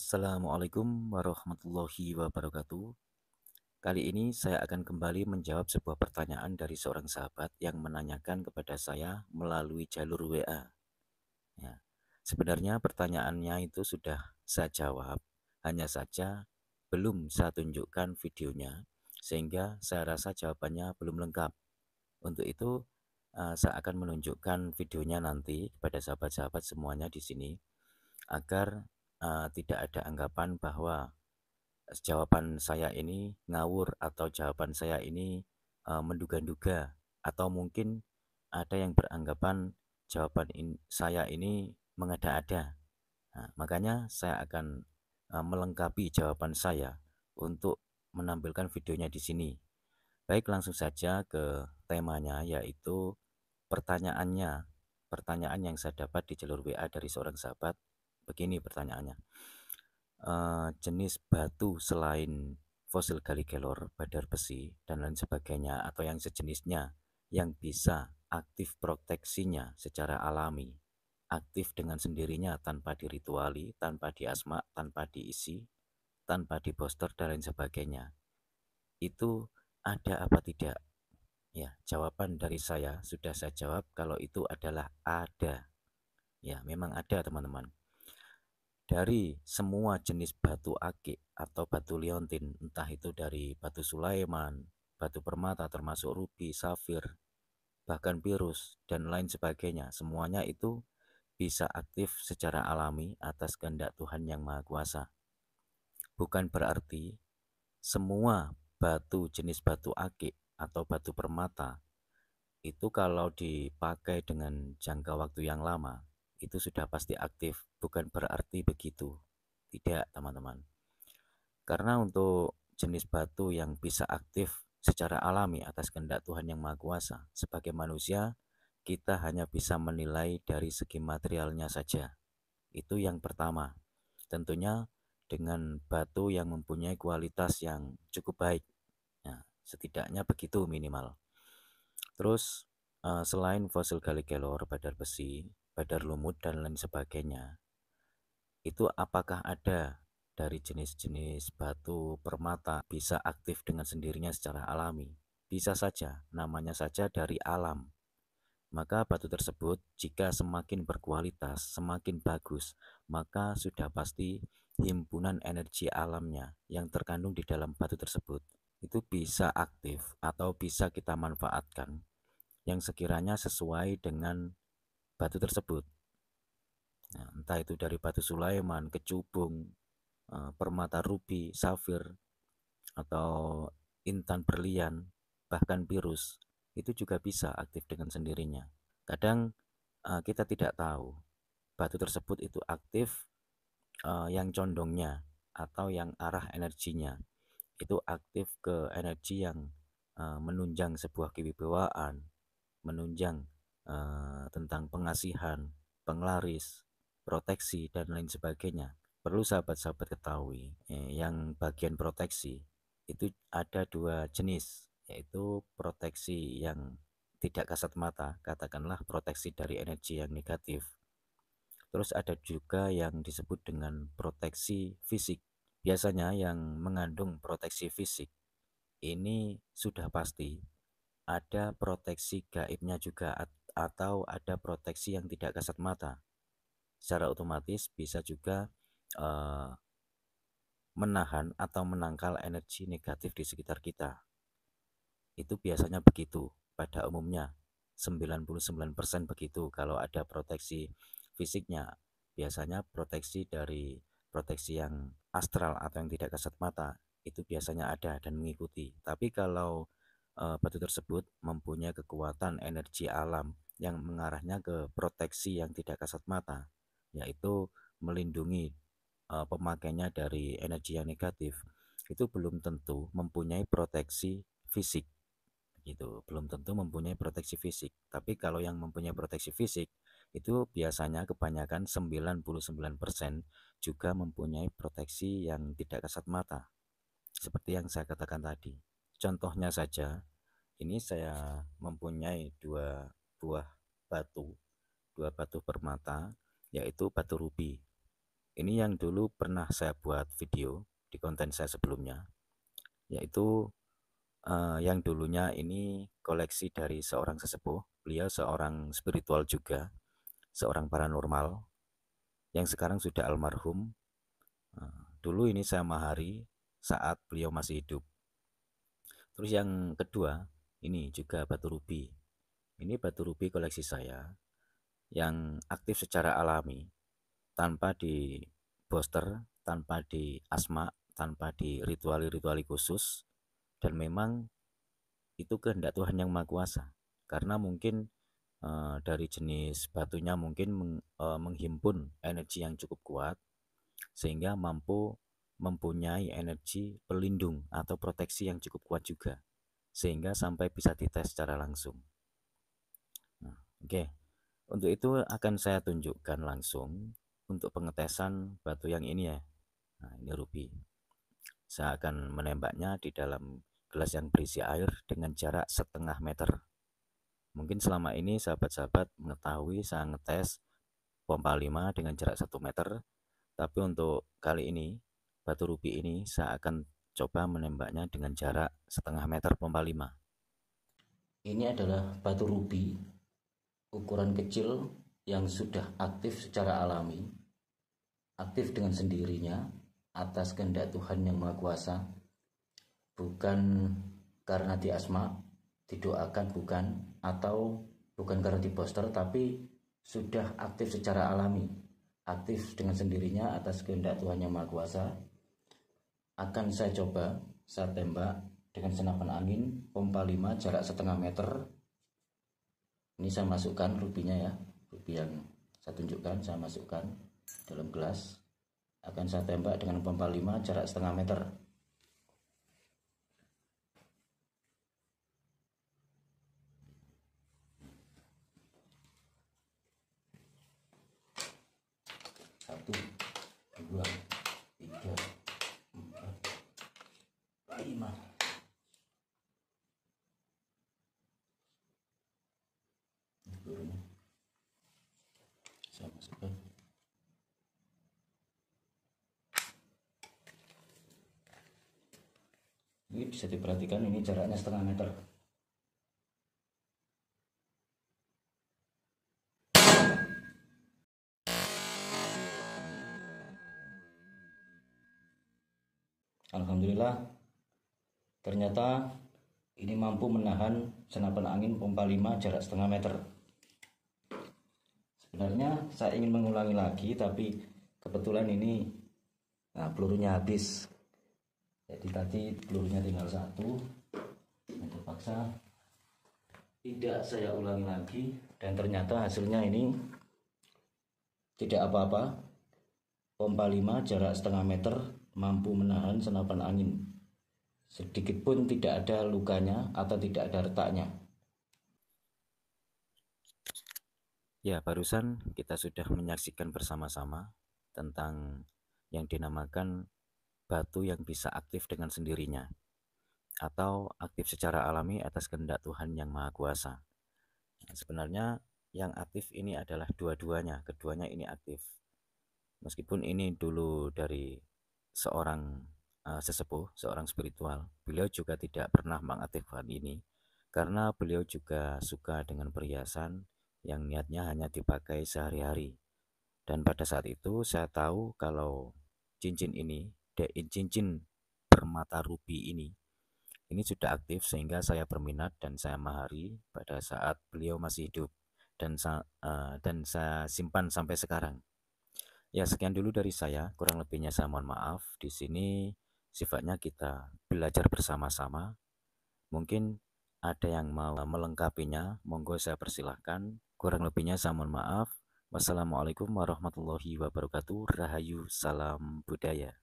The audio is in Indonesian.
Assalamualaikum warahmatullahi wabarakatuh. Kali ini saya akan kembali menjawab sebuah pertanyaan dari seorang sahabat yang menanyakan kepada saya melalui jalur WA. Ya, sebenarnya pertanyaannya itu sudah saya jawab, hanya saja belum saya tunjukkan videonya, sehingga saya rasa jawabannya belum lengkap. Untuk itu, saya akan menunjukkan videonya nanti kepada sahabat-sahabat semuanya di sini, agar tidak ada anggapan bahwa jawaban saya ini ngawur atau jawaban saya ini menduga-duga atau mungkin ada yang beranggapan saya ini mengada-ada. Nah, makanya saya akan melengkapi jawaban saya untuk menampilkan videonya di sini. Baik, langsung saja ke temanya, yaitu pertanyaannya. Pertanyaan yang saya dapat di jalur WA dari seorang sahabat. Begini pertanyaannya. Jenis batu selain fosil Gallikelor, badar besi, dan lain sebagainya atau yang sejenisnya yang bisa aktif proteksinya secara alami, aktif dengan sendirinya tanpa dirituali, tanpa diasma, tanpa diisi, tanpa diposter dan lain sebagainya. Itu ada apa tidak? Ya, jawaban dari saya sudah saya jawab kalau itu adalah ada. Ya, memang ada teman-teman. Dari semua jenis batu akik atau batu liontin, entah itu dari batu Sulaiman, batu permata termasuk rubi, safir, bahkan virus dan lain sebagainya, semuanya itu bisa aktif secara alami atas kehendak Tuhan Yang Maha Kuasa. Bukan berarti semua jenis batu akik atau batu permata itu kalau dipakai dengan jangka waktu yang lama itu sudah pasti aktif. Bukan berarti begitu. Tidak, teman-teman. Karena untuk jenis batu yang bisa aktif secara alami atas kehendak Tuhan Yang Maha Kuasa, sebagai manusia, kita hanya bisa menilai dari segi materialnya saja. Itu yang pertama. Tentunya dengan batu yang mempunyai kualitas yang cukup baik. Nah, setidaknya begitu minimal. Terus selain fosil Gallikelor, badar besi, badar lumut dan lain sebagainya, itu apakah ada dari jenis-jenis batu permata bisa aktif dengan sendirinya secara alami? Bisa saja, namanya saja dari alam. Maka batu tersebut jika semakin berkualitas, semakin bagus, maka sudah pasti himpunan energi alamnya yang terkandung di dalam batu tersebut itu bisa aktif atau bisa kita manfaatkan yang sekiranya sesuai dengan batu tersebut. Nah, entah itu dari batu Sulaiman, kecubung, permata rubi, safir, atau intan berlian, bahkan virus, itu juga bisa aktif dengan sendirinya. Kadang kita tidak tahu batu tersebut itu aktif yang condongnya atau yang arah energinya itu aktif ke energi yang menunjang sebuah kewibawaan, menunjang tentang pengasihan, penglaris, proteksi, dan lain sebagainya. Perlu sahabat-sahabat ketahui, yang bagian proteksi itu ada dua jenis, yaitu proteksi yang tidak kasat mata, katakanlah proteksi dari energi yang negatif. Terus ada juga yang disebut dengan proteksi fisik. Biasanya yang mengandung proteksi fisik ini sudah pasti ada proteksi gaibnya juga atau ada proteksi yang tidak kasat mata. Secara otomatis bisa juga eh, menahan atau menangkal energi negatif di sekitar kita. Itu biasanya begitu pada umumnya. 99% begitu kalau ada proteksi fisiknya. Biasanya proteksi dari proteksi yang astral atau yang tidak kasat mata itu biasanya ada dan mengikuti. Tapi kalau batu tersebut mempunyai kekuatan energi alam yang mengarahnya ke proteksi yang tidak kasat mata, yaitu melindungi pemakainya dari energi yang negatif, itu belum tentu mempunyai proteksi fisik gitu, belum tentu mempunyai proteksi fisik. Tapi kalau yang mempunyai proteksi fisik itu biasanya kebanyakan 99% juga mempunyai proteksi yang tidak kasat mata. Seperti yang saya katakan tadi. Contohnya saja, ini saya mempunyai dua buah batu, dua batu permata, yaitu batu rubi. Ini yang dulu pernah saya buat video di konten saya sebelumnya, yaitu yang dulunya ini koleksi dari seorang sesepuh. Beliau seorang spiritual juga, seorang paranormal yang sekarang sudah almarhum. Dulu ini saya mahari saat beliau masih hidup. Terus yang kedua, ini juga batu rubi. Ini batu rubi koleksi saya yang aktif secara alami, tanpa di booster, tanpa di asma, tanpa di rituali-rituali khusus, dan memang itu kehendak Tuhan Yang Maha Kuasa. Karena mungkin dari jenis batunya mungkin menghimpun energi yang cukup kuat, sehingga mampu mempunyai energi pelindung atau proteksi yang cukup kuat juga, sehingga sampai bisa dites secara langsung. Nah, oke. Untuk itu akan saya tunjukkan langsung untuk pengetesan batu yang ini ya. Nah, ini ruby. Saya akan menembaknya di dalam gelas yang berisi air dengan jarak 0,5 meter. Mungkin selama ini sahabat-sahabat mengetahui saya ngetes pompa 5 dengan jarak 1 meter. Tapi untuk kali ini, batu ruby ini saya akan coba menembaknya dengan jarak 0,5 meter pompa 5. Ini adalah batu rubi ukuran kecil yang sudah aktif secara alami, aktif dengan sendirinya atas kehendak Tuhan Yang Maha Kuasa, bukan karena diasma, didoakan bukan, atau bukan karena diposter, tapi sudah aktif secara alami, aktif dengan sendirinya atas kehendak Tuhan Yang Maha Kuasa. Akan saya coba, saya tembak dengan senapan angin pompa 5 jarak 0,5 meter. Ini saya masukkan rubinya ya, rubi yang saya tunjukkan, saya masukkan dalam gelas. Akan saya tembak dengan pompa 5 jarak 0,5 meter. Satu, dua, tiga, empat, lima. Pelurunya saya masukkan. Ini bisa diperhatikan, ini jaraknya 0,5 meter. Alhamdulillah, ternyata ini mampu menahan senapan angin pompa 5 jarak 0,5 meter. Sebenarnya saya ingin mengulangi lagi, tapi kebetulan ini pelurunya habis. Jadi tadi pelurunya tinggal 1. Terpaksa tidak saya ulangi lagi, dan ternyata hasilnya ini tidak apa-apa. Pompa 5 jarak 0,5 meter mampu menahan senapan angin. Sedikit pun tidak ada lukanya atau tidak ada retaknya. Ya, barusan kita sudah menyaksikan bersama-sama tentang yang dinamakan batu yang bisa aktif dengan sendirinya, atau aktif secara alami atas kehendak Tuhan Yang Maha Kuasa. Nah, sebenarnya yang aktif ini adalah dua-duanya, keduanya ini aktif. Meskipun ini dulu dari seorang sesepuh, seorang spiritual, beliau juga tidak pernah mengaktifkan ini karena beliau juga suka dengan perhiasan yang niatnya hanya dipakai sehari-hari. Dan pada saat itu saya tahu kalau cincin ini, cincin bermata rubi ini sudah aktif, sehingga saya berminat dan saya mahari pada saat beliau masih hidup, dan saya simpan sampai sekarang. Ya, sekian dulu dari saya. Kurang lebihnya saya mohon maaf. Di sini sifatnya kita belajar bersama-sama. Mungkin ada yang mau melengkapinya, monggo saya persilahkan. Kurang lebihnya saya mohon maaf. Wassalamualaikum warahmatullahi wabarakatuh. Rahayu, salam budaya.